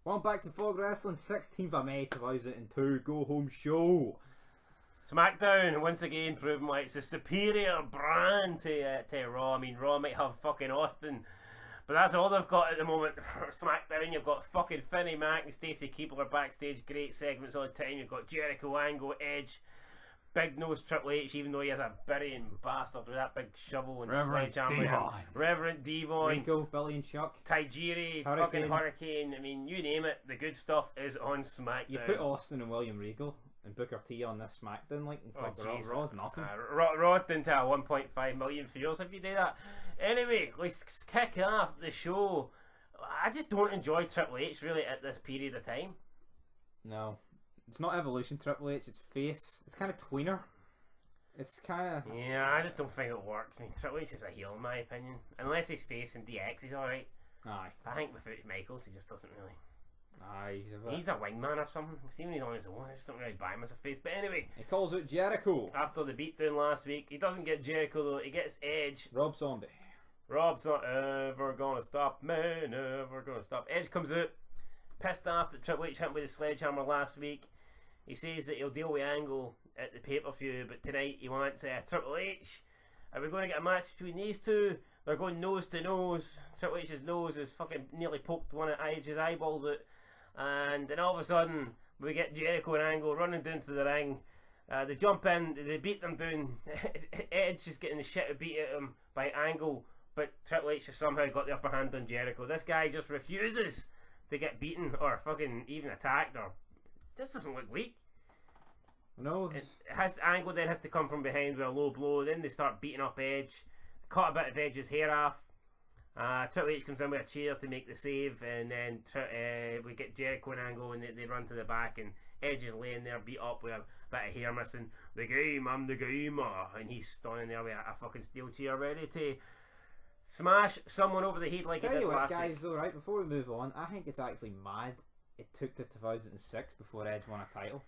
Welcome back to Fog Wrestling, 16th of May 2002, Go Home Show. SmackDown once again proving like it's a superior brand to Raw. I mean, Raw might have fucking Austin, but that's all they've got at the moment. For SmackDown, you've got fucking Finney Mac and Stacey Keibler backstage, great segments all the time. You've got Jericho, Angle, Edge, Big Nose Triple H, even though he has a burying bastard with that big shovel and sledgehammer. Reverend Devon, Rico, Billy and Chuck, Tajiri, fucking Hurricane. I mean, you name it, the good stuff is on SmackDown. You put Austin and William Regal and Booker T on this SmackDown, like, Raw's nothing. Raw's into a 1.5 million viewers if you do that. Anyway, let's kick off the show. I just don't enjoy Triple H really at this period of time. No. It's not Evolution Triple H, it's face. It's kind of tweener. It's kind of... Yeah, I just don't think it works. I mean, Triple H is a heel in my opinion. Unless he's face and DX, he's alright. Aye. I think with Michaels, he just doesn't really... Aye, he's a wingman or something. See when he's on his own, I just don't really buy him as a face. But anyway... He calls out Jericho. After the beatdown last week, he doesn't get Jericho though, he gets Edge. Rob Zombie. Rob's not ever gonna stop me, never gonna stop. Edge comes out, pissed off that Triple H hit him with a sledgehammer last week. He says that he'll deal with Angle at the pay-per-view, but tonight he wants Triple H. Are we going to get a match between these two? They're going nose to nose. Triple H's nose is fucking nearly poked one of Edge's eyeballs out. And then all of a sudden, we get Jericho and Angle running down to the ring. They jump in, they beat them down. Edge is getting the shit beat at him by Angle, but Triple H has somehow got the upper hand on Jericho. This guy just refuses to get beaten or fucking even attacked or... This doesn't look weak. No. Angle then has to come from behind with a low blow. Then they start beating up Edge. Cut a bit of Edge's hair off. Triple H comes in with a chair to make the save, and then we get Jericho and Angle, and they run to the back, and Edge is laying there beat up with a bit of hair missing. The game, I'm the gamer, and he's standing there with a fucking steel chair ready to smash someone over the head like he did last week. Guys, though, right before we move on, I think it's actually mad it took to 2006 before Edge won a title.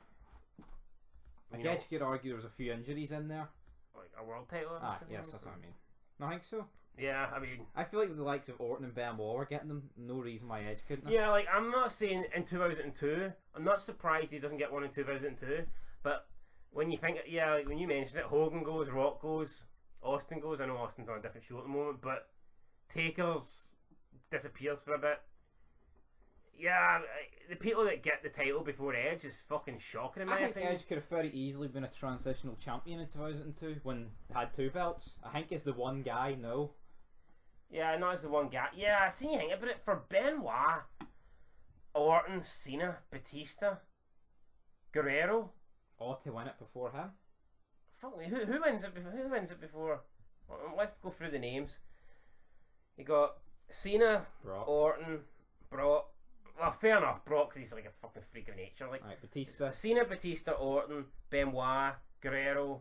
I guess you could argue there was a few injuries in there. Like a world title? Yes, that's what I mean. I think so. Yeah, I mean... I feel like the likes of Orton and Benoit were getting them. No reason why Edge couldn't. Yeah, like, I'm not saying in 2002. I'm not surprised he doesn't get one in 2002. But when you think... Yeah, like when you mentioned it, Hogan goes, Rock goes, Austin goes. I know Austin's on a different show at the moment, but Taker's disappears for a bit. Yeah, the people that get the title before Edge is fucking shocking in my opinion. I think Edge could have very easily been a transitional champion in 2002 when they had two belts. I think he's the one guy, no. Yeah, not as the one guy. Yeah, I see you think about it. For Benoit, Orton, Cena, Batista, Guerrero. All to win it before him. Fuck me, who wins it before? Who wins it before? Let's go through the names. You got Cena, Brock. Orton, Brock. Well, fair enough, Brock, because he's like a fucking freak of nature. Like, right, Batista. Cena, Batista, Orton, Benoit, Guerrero.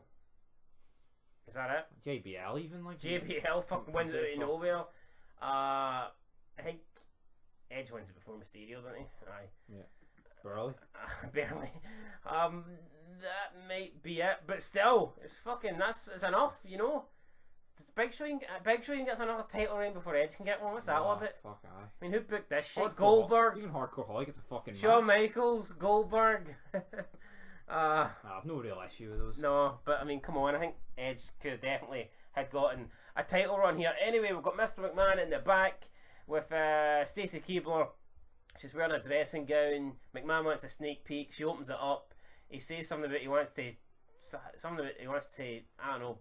Is that it? JBL even, like... JBL fucking wins it out of nowhere. I think Edge wins it before Mysterio, doesn't he? Aye. Yeah. Barely. Barely. That might be it, but still, it's fucking, it's enough, you know? Big Show even gets another title reign before Edge can get one. What's that all about? Fuck aye. I mean, who booked this shit? Hardcore Goldberg. Even Hardcore Holly gets a fucking Shawn match. Michaels, Goldberg. I have no real issue with those. No, but I mean, come on. I think Edge could have definitely had gotten a title run here. Anyway, we've got Mr. McMahon in the back with Stacey Keibler. She's wearing a dressing gown. McMahon wants a sneak peek. She opens it up. He says something about he wants to. I don't know.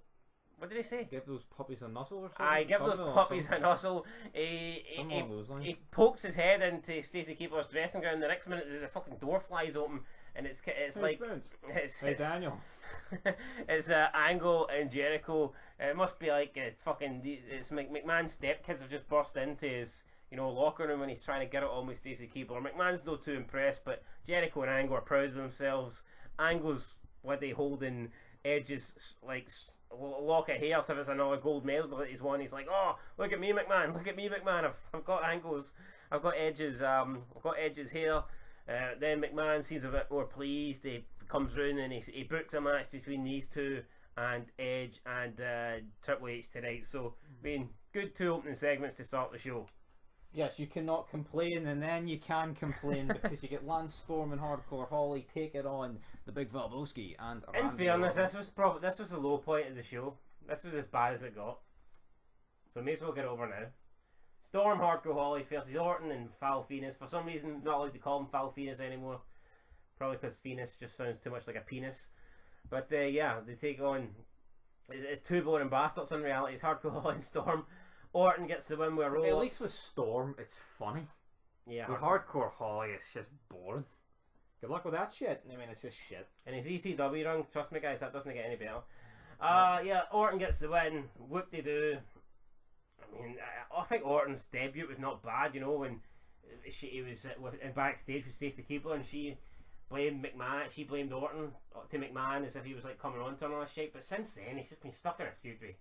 What did he say? Give those puppies a nuzzle or something? Aye, give those puppies a nuzzle. He pokes his head into Stacey Keibler's dressing gown. The next minute, the fucking door flies open, and it's like hey Daniel. It's Angle and Jericho. It must be like it's McMahon's stepkids have just burst into his locker room when he's trying to get it on with Stacey Keibler. McMahon's not too impressed, but Jericho and Angle are proud of themselves. Angle's bloody holding Edge's like lock of hair, so if it's another gold medal that he's won, he's like, oh, look at me McMahon, look at me McMahon, I've got Angle's, I've got Edge's hair. Then McMahon seems a bit more pleased. He comes round and he books a match between these two and Edge and Triple H tonight. So I mean, good two opening segments to start the show. Yes, you cannot complain, and then you can complain because you get Lance Storm and Hardcore Holly taking on the Big Valboski and In Randy fairness, Orton. this was the low point of the show. This was as bad as it got. So may as well get over now. Storm, Hardcore Holly versus Orton and Val Venus. For some reason, not allowed to call him Val Venus anymore. Probably because Venus just sounds too much like a penis. But yeah, they take on. It's two boring bastards in reality. It's Hardcore Holly and Storm. Orton gets the win with a roll. At least with Storm, it's funny. Yeah. With Hardcore Holly, it's just boring. Good luck with that shit. I mean, it's just shit. And his ECW run, trust me guys, that doesn't get any better. Yeah, Orton gets the win. Whoop-de-doo. I mean, I think Orton's debut was not bad, you know, when he was in backstage with Stacey Keibler and she blamed McMahon, she blamed Orton to McMahon as if he was like coming on to her and all that shit. But since then, he's just been stuck in a feud with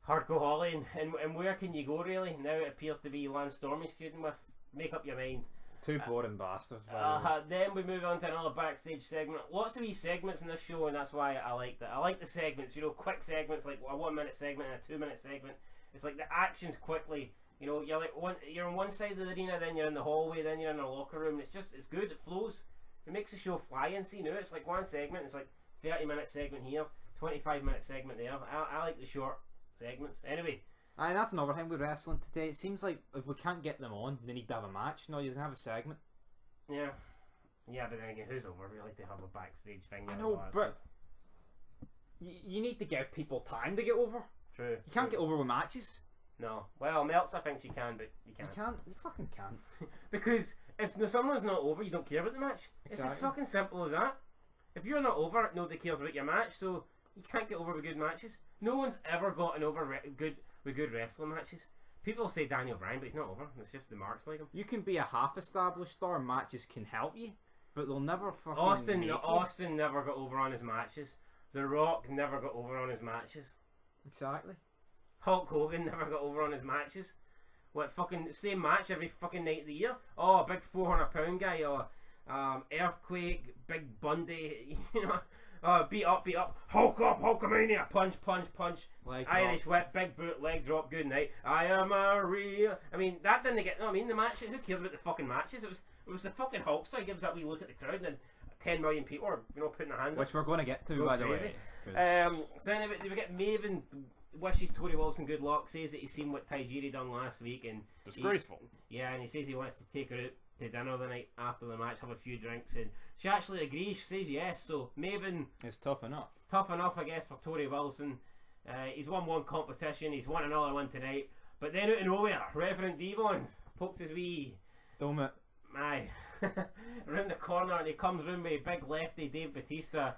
Hardcore Holly, and where can you go really? Now it appears to be Lance Storm he's feuding with. Make up your mind. Two boring bastards. By the way. Then we move on to another backstage segment. Lots of these segments in this show, and that's why I liked it. I like the segments, you know, quick segments like a 1 minute segment and a 2 minute segment. It's like the action's quickly. You know, you're on one side of the arena, then you're in the hallway, then you're in the locker room. It's good. It flows. It makes the show fly. And see, now it's like one segment. It's like 30-minute segment here, 25-minute segment there. I like the short segments. Anyway. Aye, that's another thing with wrestling today. It seems like if we can't get them on, they need to have a match. No, you can have a segment. Yeah. Yeah, but then again, who's over really to have a backstage thing? I know, but you need to give people time to get over. True. You can't get over with matches. No. Well, Meltzer thinks you can, but you can't. You can't. You fucking can't. Because if someone's not over, you don't care about the match. Exactly. It's as fucking simple as that. If you're not over, nobody cares about your match, so you can't get over with good matches. No one's ever gotten over with good wrestling matches. People say Daniel Bryan, but he's not over. It's just the marks like him. You can be a half-established star, and matches can help you, but they'll never fucking Austin never got over on his matches. The Rock never got over on his matches. Exactly. Hulk Hogan never got over on his matches. What, fucking same match every fucking night of the year? Oh, a big 400-pound guy, or Earthquake, Big Bundy, you know, beat up, Hulkamania, punch, Leg Irish drop. whip, big boot, leg drop, good night. I am a real. I mean, that didn't get. No, I mean the matches. Who cares about the fucking matches? It was the fucking Hulkster. He gives that wee look at the crowd, and then 10 million people are, you know, putting their hands up. Which we're going to get to, Go by the crazy. way. So anyway, we get Maven wishes Tori Wilson good luck, says that he's seen what Tajiri done last week, and Disgraceful. and he says he wants to take her out to dinner the night after the match, have a few drinks, and she actually agrees. She says yes. So Maven, It's tough enough. I guess, for Tori Wilson. He's won one competition, he's won another one tonight, but then out of nowhere, Reverend Devon pokes his wee Don't it? around the corner, and he comes round with big lefty Dave Batista.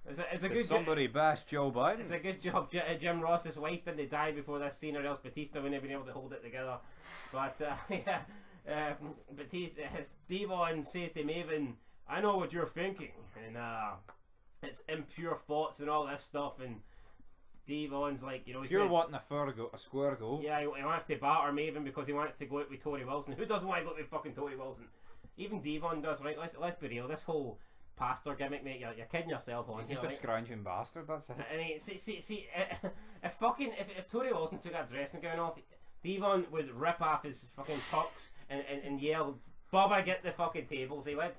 It's a good somebody bash Joe Biden? It's a good job Jim Ross's wife didn't die before this scene, or else Batista wouldn't have been able to hold it together. But yeah, Batista, Devon says to Maven, I know what you're thinking, and it's impure thoughts and all this stuff, and Devon's like, you know, You're wanting a square goal. yeah, he wants to batter Maven because he wants to go out with Tori Wilson. Who doesn't want to go out with fucking Tori Wilson? Even Devon does, right? Let's be real. This whole pastor gimmick, mate, you're kidding yourself on. He's just a scrounging bastard, that's it. I mean, see, if Tori Wilson took that dressing gown off, Devon would rip off his fucking tux and yell, Bubba, get the fucking tables. He would.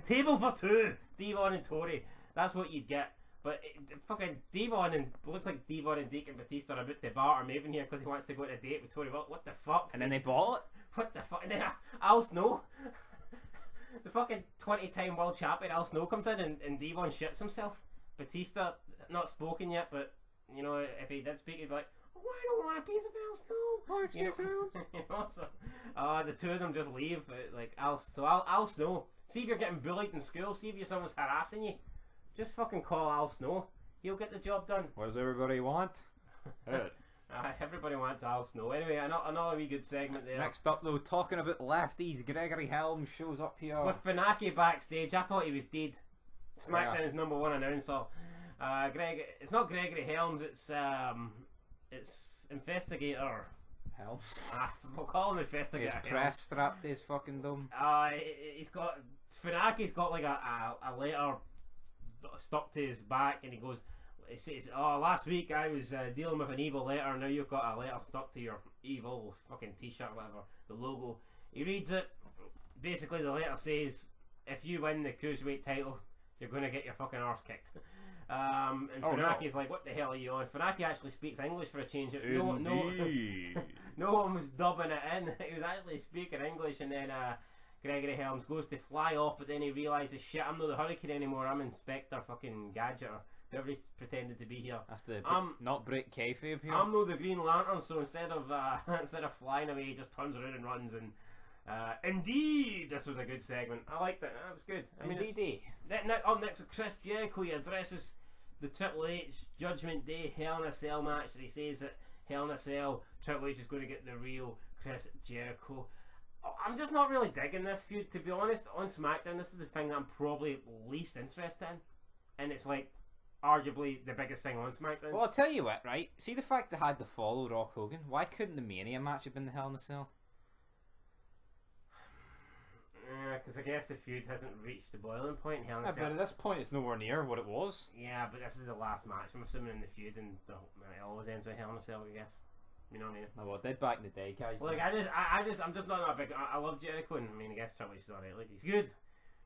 Table for two, Devon and Tori. That's what you'd get. But fucking Devon and looks like Devon and Deacon Batista are about to batter Maven here because he wants to go on a date with Tori Wilson. What the fuck? And then they bought it. What the fuck? And then Al Snow, the fucking 20-time world champion Al Snow comes in and Devon shits himself. Batista, not spoken yet, but you know, if he did speak, he'd be like, oh, I don't want a piece of Al Snow. You know, so the two of them just leave. Like Al Snow, see if you're getting bullied in school, see if someone's harassing you, just fucking call Al Snow. He'll get the job done. What does everybody want? Everybody wants Al Snow. Anyway, another wee good segment there. Next up, though, talking about lefties, Gregory Helms shows up here. With Funaki backstage, I thought he was dead. SmackDown's #1 announcer. It's not Gregory Helms. It's Investigator. Helms. We'll call him Investigator. His press strapped to his fucking dome. Funaki's got like a letter stuck to his back, and he goes, it says, "Oh, last week I was dealing with an evil letter. Now you've got a letter stuck to your evil fucking t-shirt, whatever, the logo." He reads it. Basically, the letter says, "If you win the cruiserweight title, you're going to get your fucking arse kicked." And Funaki's like, "What the hell are you on?" Funaki actually speaks English for a change. No one was dubbing it in. He was actually speaking English, and then Gregory Helms goes to fly off, but then he realises, shit, I'm not the Hurricane anymore. I'm Inspector fucking Gadget, or whoever he's pretended to be here. That's the not break kayfabe here. I'm no the Green Lantern, so instead of flying away, he just turns around and runs. And indeed, this was a good segment. I liked it. That was good. I mean, Indeed. Up next, Chris Jericho. He addresses the Triple H Judgment Day Hell in a Cell match. And he says that Hell in a Cell, Triple H is going to get the real Chris Jericho. I'm just not really digging this feud, to be honest. On SmackDown, this is the thing that I'm probably least interested in, and it's like arguably the biggest thing on SmackDown. Well, I'll tell you what, right? See the fact they had to follow Rock Hogan? Why couldn't the Mania match have been the Hell in a Cell? Because I guess the feud hasn't reached the boiling point. Hell in a Cell. But at this point, it's nowhere near what it was. Yeah, but this is the last match. I'm assuming in the feud, and it always ends with Hell in a Cell, I guess. You know what I mean? Oh, well, it did back in the day, guys. Well, like, I'm just not a big. I love Jericho, and I mean, I guess Triple H is alright. Like, he's good.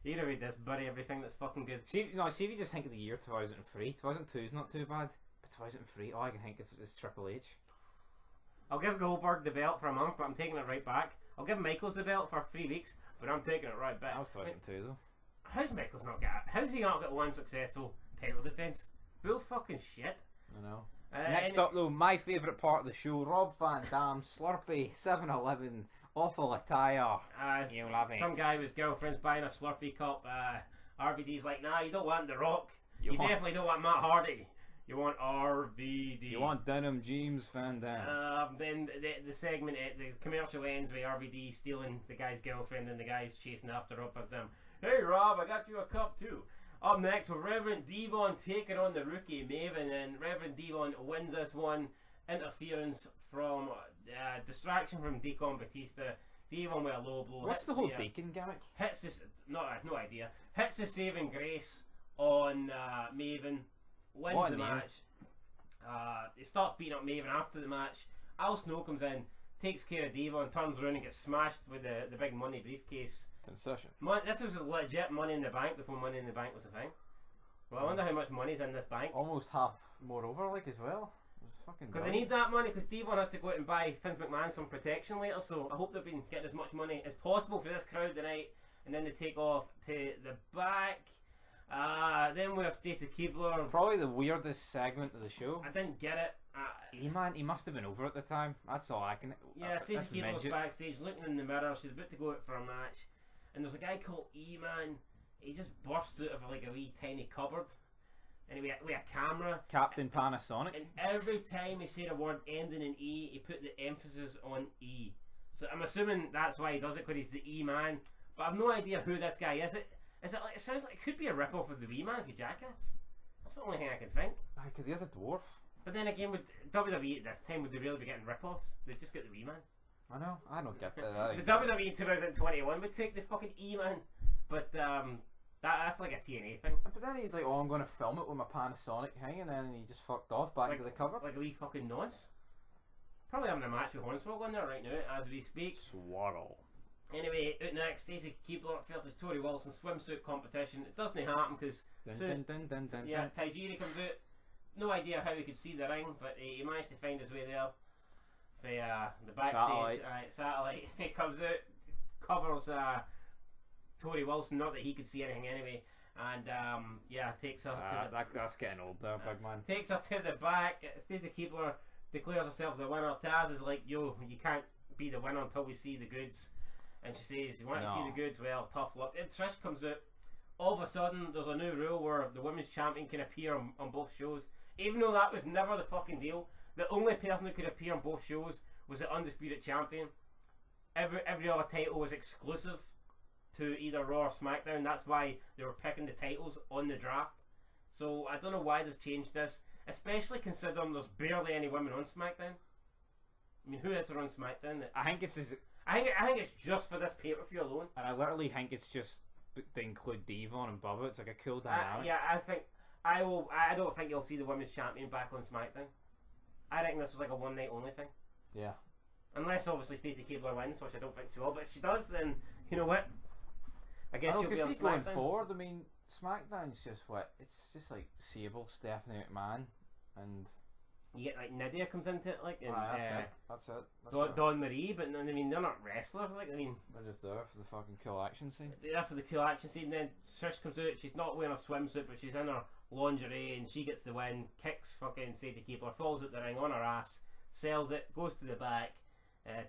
You know, he does buddy everything that's fucking good. See if you just think of the year 2003. 2002 is not too bad, but 2003, all I can think of is Triple H. I'll give Goldberg the belt for a month, but I'm taking it right back. I'll give Michaels the belt for 3 weeks, but I'm taking it right back. That was 2002 though. How's Michaels not got? How's he not got one successful title defense? Bull fucking shit. I know. Next up though, my favourite part of the show, Rob Van Dam, Slurpee, 7-Eleven, awful attire. You love it. Some guy with his girlfriend's buying a Slurpee cup. RVD's like, nah, you don't want The Rock. You definitely don't want Matt Hardy. You want RVD. You want Denim James Van Dam. Then the segment, the commercial ends with RVD stealing the guy's girlfriend, and the guy's chasing after up with them. Hey Rob, I got you a cup too. Up next with Reverend Devon taking on the rookie Maven, and Reverend Devon wins this one. Interference from distraction from Deacon Batista. Devon with a low blow. What's the whole Deacon gimmick? Hits this, no idea. Hits the saving grace on Maven. Wins the match. He starts beating up Maven after the match. Al Snow comes in, takes care of Devon, turns around and gets smashed with the big money briefcase. Concession. This was legit Money in the Bank before Money in the Bank was a thing. Well, I wonder how much money's in this bank. Almost half more over, like, as well. Because they need that money, because Devon has to go out and buy Vince McMahon some protection later, so I hope they've been getting as much money as possible for this crowd tonight. And then they take off to the back. Then we have Stacy Keibler. Probably the weirdest segment of the show. I didn't get it. E-Man, he must have been over at the time. That's all I can... Yeah, Stacy Keibler's backstage looking in the mirror. She's about to go out for a match. And there's a guy called E-Man. He just bursts out of like a wee tiny cupboard. And we had a camera. Captain Panasonic. And every time he said a word ending in E, he put the emphasis on E. So I'm assuming that's why he does it, because he's the E-Man. But I've no idea who this guy is. It sounds like it could be a rip-off of the Wee-Man for Jackass. That's the only thing I can think. Because he is a dwarf. But then again, with WWE at this time, would they really be getting rip-offs? They'd just get the Wee-Man. I know. I don't get that. The WWE in 2021 would take the fucking E-Man. But that's like a TNA thing. But then he's like, oh, I'm going to film it with my Panasonic thing, and then he just fucked off back into the cupboard. Like a wee fucking nonce. Probably having a match with Hornswoggle in there right now as we speak. Swaggle. Anyway, out next, Stacey Keibler versus Tori Wilson swimsuit competition. It doesn't happen because Tajiri comes out. No idea how he could see the ring, but he managed to find his way there. The backstage satellite. He comes out, covers Tori Wilson. Not that he could see anything anyway. And takes her to the... That's getting old there, big man. Takes her to the back. Stacey Keibler declares herself the winner. Taz is like, yo, you can't be the winner until we see the goods. And she says, you want to see the goods? Well, tough luck. And Trish comes out. All of a sudden, there's a new rule where the women's champion can appear on both shows. Even though that was never the fucking deal. The only person who could appear on both shows was the Undisputed Champion. Every other title was exclusive to either Raw or SmackDown. That's why they were picking the titles on the draft. So I don't know why they've changed this. Especially considering there's barely any women on SmackDown. I mean, who is there on SmackDown? I think this is... I think it's just for this pay-per-view alone. And I literally think it's just to include Devon and Bubba. It's like a cool dynamic. I think I don't think you'll see the women's champion back on SmackDown. I reckon this was like a one night only thing. Yeah. Unless obviously Stacey Keibler wins, which I don't think she will. But if she does, then you know what? I guess she'll be on see going SmackDown. forward. I mean, SmackDown's just what it's just like Sable, Stephanie McMahon, and You get like Nydia comes into it, like, and That's it. Dawn Marie. But I mean, they're not wrestlers. Like, I mean, They're just there for the fucking cool action scene. they're there for the cool action scene. And then Trish comes out. She's not wearing a swimsuit, but she's in her lingerie, and she gets the win. Kicks fucking Stacey Keibler, falls out the ring on her ass, sells it, goes to the back.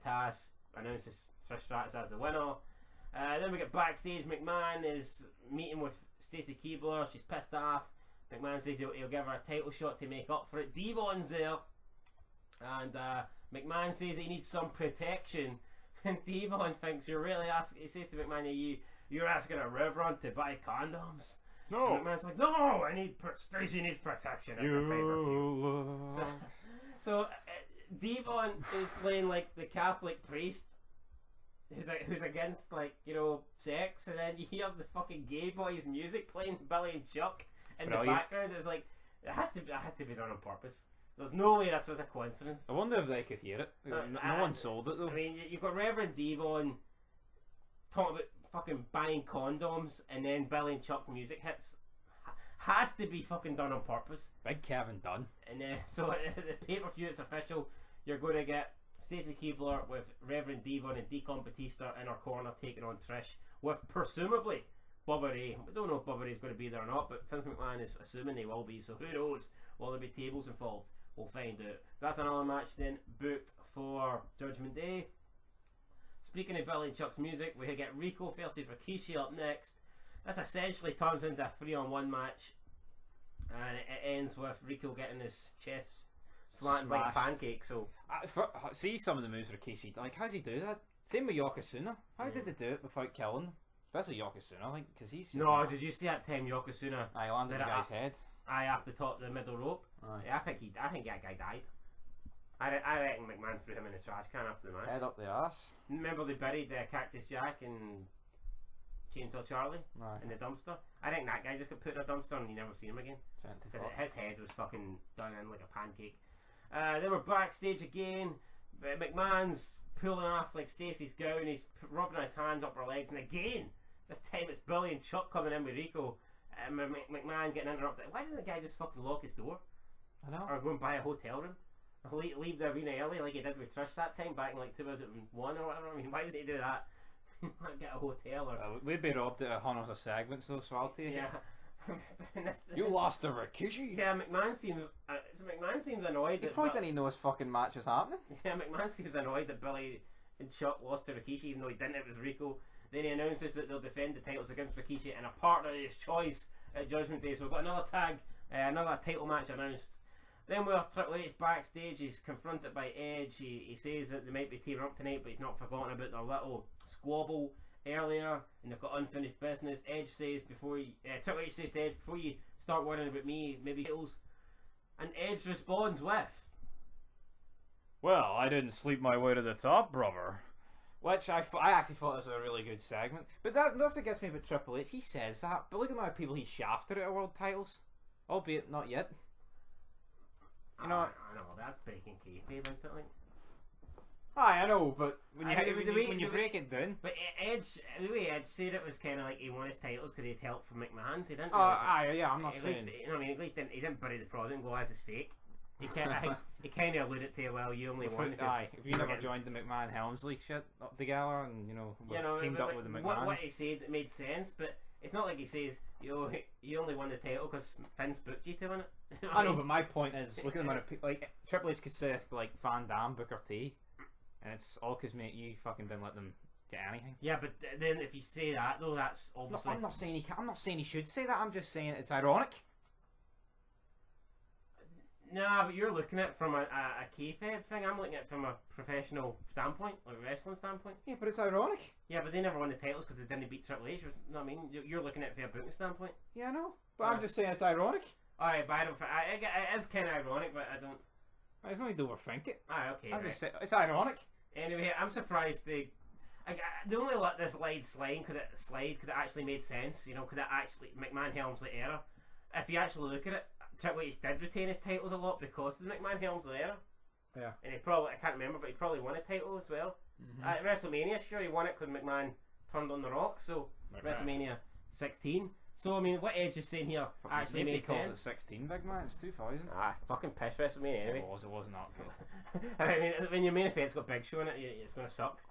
Taz announces Trish Stratus as the winner. Then we get backstage. McMahon is meeting with Stacey Keibler. She's pissed off. McMahon says he'll give her a title shot to make up for it. Devon's there, and McMahon says he needs some protection. And Devon thinks you're really asking. He says to McMahon, "You're asking a reverend to buy condoms." No. And McMahon's like, "No, Stacey needs protection at the pay-per-view." So Devon is playing like the Catholic priest who's against, like, you know, sex, and then you hear the fucking gay boys music playing, Billy and Chuck in the background. It was like, it had to be done on purpose. There's no way this was a coincidence. I wonder if they could hear it. No one sold it though. I mean, you've got Reverend Devon talking about fucking buying condoms, and then Billy and Chuck's music hits. Has to be fucking done on purpose. Big Kevin Dunn. And so the pay-per-view, it's official. You're going to get Stacey Keibler with Reverend Devon and Deacon Batista in her corner taking on Trish with presumably Bubba Ray. We don't know if Bubba Ray's going to be there or not, but Vince McMahon is assuming he will be, so who knows? Will there be tables involved? We'll find out. That's another match then booked for Judgment Day. Speaking of Billy and Chuck's music, we get Rico versus Rikishi up next. This essentially turns into a 3-on-1 match, and it ends with Rico getting his chest flattened like a pancake. So see some of the moves Rikishi, like, how's he do that? Same with Yokozuna. How did they do it without killing them? Especially Yokozuna, like, because he's just no. Did you see that time Yokozuna? I landed the guy's head. Off the top of the middle rope. Yeah, I think that guy died. I reckon McMahon threw him in the trash can after the match. Head up the ass. Remember they buried Cactus Jack and Chainsaw Charlie in the dumpster? I think that guy just got put in a dumpster and you never see him again. His head was fucking done in like a pancake. Then we're backstage again. McMahon's pulling off like Stacey's gown. He's rubbing his hands up her legs, and again, this time it's Billy and Chuck coming in with Rico. McMahon getting interrupted. Why doesn't the guy just fucking lock his door? I know. Or go and buy a hotel room? Leave the arena early like he did with Trish that time back in like 2001 or whatever. I mean, why doesn't he do that? Get a hotel or... we'd be robbed at hundreds of segments though, so I'll take it. Yeah. You lost to Rikishi? Yeah, McMahon seems annoyed. He probably didn't even know his fucking match was happening. Yeah, McMahon seems annoyed that Billy and Chuck lost to Rikishi, even though he didn't. It was Rico. Then he announces that they'll defend the titles against Rikishi and a partner of his choice at Judgment Day. So we've got another another title match announced. Then we have Triple H backstage. He's confronted by Edge. He says that they might be teaming up tonight, but he's not forgotten about their little squabble earlier, and they've got unfinished business. Edge says Triple H says to Edge, before you start worrying about me, maybe titles. And Edge responds with, "Well, I didn't sleep my way to the top, brother." Which I actually thought was a really good segment. But that's what gets me about Triple H. He says that, but look at the amount of people he shafted at world titles, albeit not yet. You know, I know that's breaking kayfabe, isn't it? Like, I know, but when you break it down. But Edge, the way Edge said it was kind of like he won his titles because he'd helped from McMahon. So he didn't. Yeah, I'm not saying. At least he didn't bury the product and go as his fake. He kind of alluded to, well, you only won because if you never joined the McMahon Helmsley shit up together and teamed up with the McMahons. What he said it made sense, but it's not like he says you only won the title because Vince booked you to win it. I know, but my point is, look at the amount of people. Like, Triple H could say to like Van Damme, Booker T, and it's all because, mate, you fucking didn't let them get anything. Yeah, but then if you say that though, that's obviously. No, I'm not saying he should say that. I'm just saying it's ironic. Nah, but you're looking at it from a kayfabe thing. I'm looking at it from a professional standpoint, like a wrestling standpoint. Yeah, but it's ironic. Yeah, but they never won the titles because they didn't beat Triple H. You know what I mean? You're looking at it from a booking standpoint. Yeah, I know. But I'm just saying it's ironic. Alright, but I don't. It is kind of ironic, but I don't. I just need to overthink it. Alright, okay. I'm just saying it's ironic. Anyway, I'm surprised they only let this slide because it actually made sense. You know, because it actually McMahon Helmsley era. if you actually look at it, Triple H did retain his titles a lot because of the McMahon Helmsley era. Yeah. And he probably, I can't remember, but he probably won a title as well. At WrestleMania, sure, he won it because McMahon turned on the Rock, so WrestleMania 16. So, I mean, what Edge is saying here actually Maybe makes calls sense. it 16, big man. It's 2000. Fucking piss WrestleMania anyway. It was not good. I mean, when your main event's got Big Show in it, it's going to suck.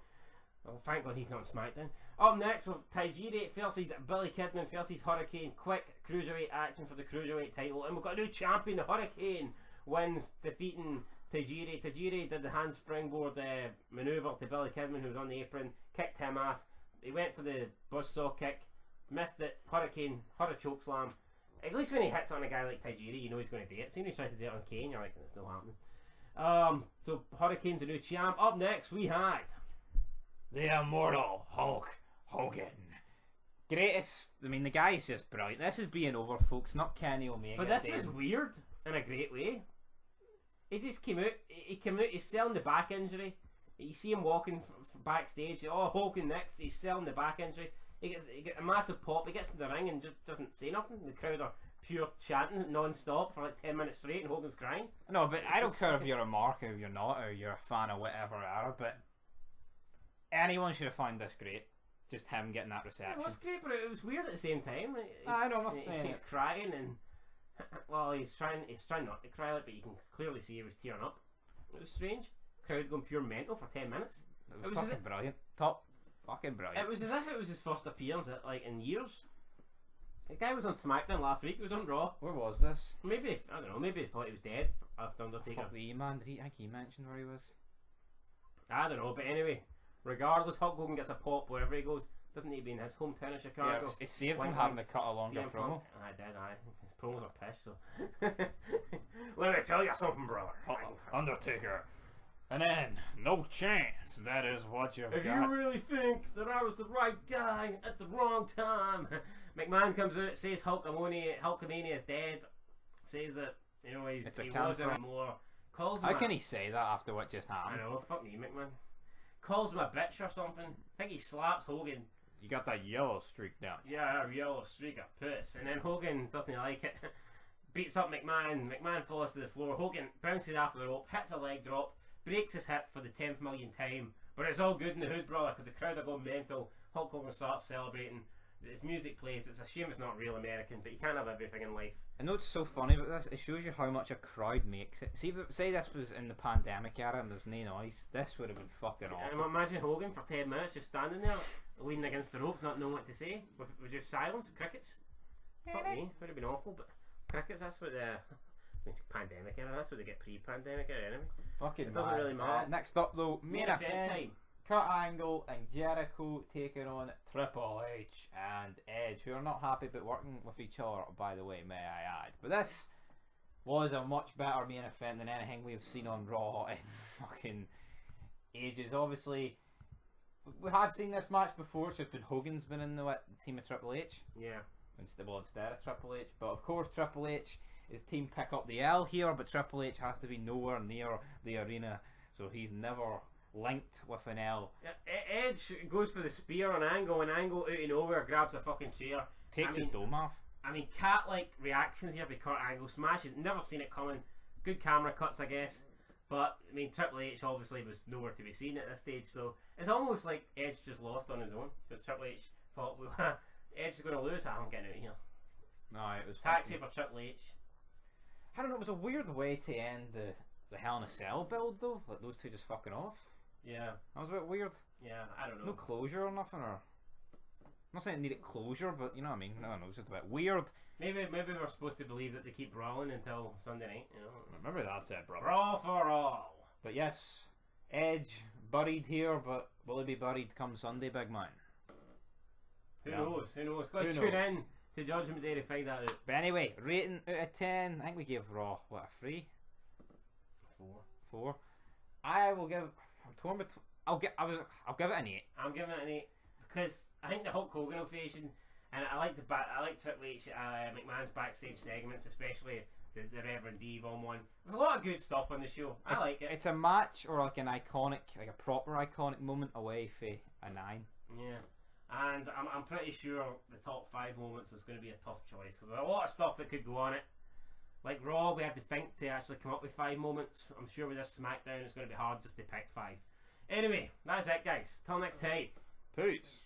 Well, thank God he's not on SmackDown. Up next, with Tajiri versus Billy Kidman versus Hurricane. Quick cruiserweight action for the cruiserweight title. And we've got a new champion. The Hurricane wins, defeating Tajiri. Tajiri did the hand springboard maneuver to Billy Kidman, who was on the apron, kicked him off. He went for the buzzsaw kick, missed it. Hurricane had a choke slam. At least when he hits on a guy like Tajiri, you know he's going to do it. Same as he tries to do it on Kane, you're like, it's not happening. So Hurricane's a new champ. Up next, we had the immortal Hulk Hogan. Greatest. I mean, the guy's just brilliant. This is being over, folks, not Kenny Omega. But this was weird in a great way. He just came out. He came out. He's selling the back injury. You see him walking backstage. Oh, Hogan next. He's selling the back injury. He gets a massive pop. He gets in the ring and just doesn't say nothing. The crowd are pure chanting non-stop for like 10 minutes straight, and Hogan's crying. No, but I don't care if you're a mark or you're not, or you're a fan of whatever era, but anyone should have found this great. Just him getting that reception. It was great, but it was weird at the same time. I know, I'm not saying he's crying, and well, he's trying not to cry, but you can clearly see he was tearing up. It was strange. Crowd going pure mental for 10 minutes. It was fucking brilliant. Top fucking brilliant. It was as if it was his first appearance in years. The guy was on SmackDown last week. He was on Raw. Where was this? Maybe, I don't know. Maybe he thought he was dead after Undertaker. Fuck the E-Man. I think he mentioned where he was. I don't know, but anyway, regardless, Hulk Hogan gets a pop wherever he goes. Doesn't need to be in his hometown of Chicago. Yeah, it saved him having to cut a longer promo. I did, his promos are pish, so. Let me tell you something, brother. Undertaker. And then, no chance. That is what you've if got. You really think that I was the right guy at the wrong time. McMahon comes out, says Hulkamania is dead. Says that, you know, he wasn't anymore. How can he say that after what just happened? I know, fuck me, McMahon. Calls him a bitch or something. I think he slaps Hogan. You got that yellow streak down. Yeah, a yellow streak of piss. And then Hogan doesn't like it. Beats up McMahon. McMahon falls to the floor. Hogan bounces off the rope, hits a leg drop, breaks his hip for the 10th millionth time. But it's all good in the hood, brother, because the crowd are going mental. Hulk Hogan starts celebrating. His music plays. It's a shame it's not real American, but you can't have everything in life. I know it's so funny about this. It shows you how much a crowd makes it. Say this was in the pandemic era and there's no noise. This would have been fucking awful. And imagine Hogan for 10 minutes just standing there, leaning against the ropes, not knowing what to say, with just silence, crickets. Fuck me, would have been awful. But crickets, that's what pandemic era. That's what they get pre-pandemic era anyway. Fucking it doesn't really matter. Next up though, main event time. Kurt Angle and Jericho taking on Triple H and Edge, who are not happy but working with each other, by the way, may I add. But this was a much better main event than anything we've seen on Raw in fucking ages. Obviously, we have seen this match before, it's just been Hogan's been in the team of Triple H. Yeah. Instead of Triple H. But of course, Triple H, his team pick up the L here, but Triple H has to be nowhere near the arena, so he's never linked with an L. Edge goes for the spear on Angle, and Angle out of nowhere grabs a fucking chair. Takes his dome off. I mean, cat-like reactions here by Kurt Angle. Smashes, never seen it coming. Good camera cuts, I guess. But, I mean, Triple H obviously was nowhere to be seen at this stage, so it's almost like Edge just lost on his own, because Triple H thought, well, Edge is going to lose. I'm getting out of here. No, it was taxi for Triple H. I don't know, it was a weird way to end the Hell in a Cell build, though. Like, those two just fucking off. Yeah. That was a bit weird. Yeah, I don't know. No closure or nothing, or... I'm not saying it needed closure, but you know what I mean. No, it was just a bit weird. Maybe we're supposed to believe that they keep brawling until Sunday night, you know. Remember that said, bro. Brawl for all. But yes, Edge buried here, but will he be buried come Sunday, big man? Who knows? Who knows? Got to tune in to Judgment Day to find that out. But anyway, rating out of 10. I think we gave Raw, what, a 3? 4. I will give... I'm torn between... I'll give it an 8. I'm giving it an 8 because I think the Hulk Hogan ovation, and I like Triple H McMahon's backstage segments, especially the Reverend Devon one. There's a lot of good stuff on the show. I like it. It's a match or like an iconic, like a proper iconic moment away for a 9. Yeah, And I'm pretty sure the top 5 moments is going to be a tough choice because there's a lot of stuff that could go on it. Like Raw, we had to think to actually come up with 5 moments. I'm sure with this SmackDown, it's going to be hard just to pick 5. Anyway, that's it, guys. Till next time. Peace.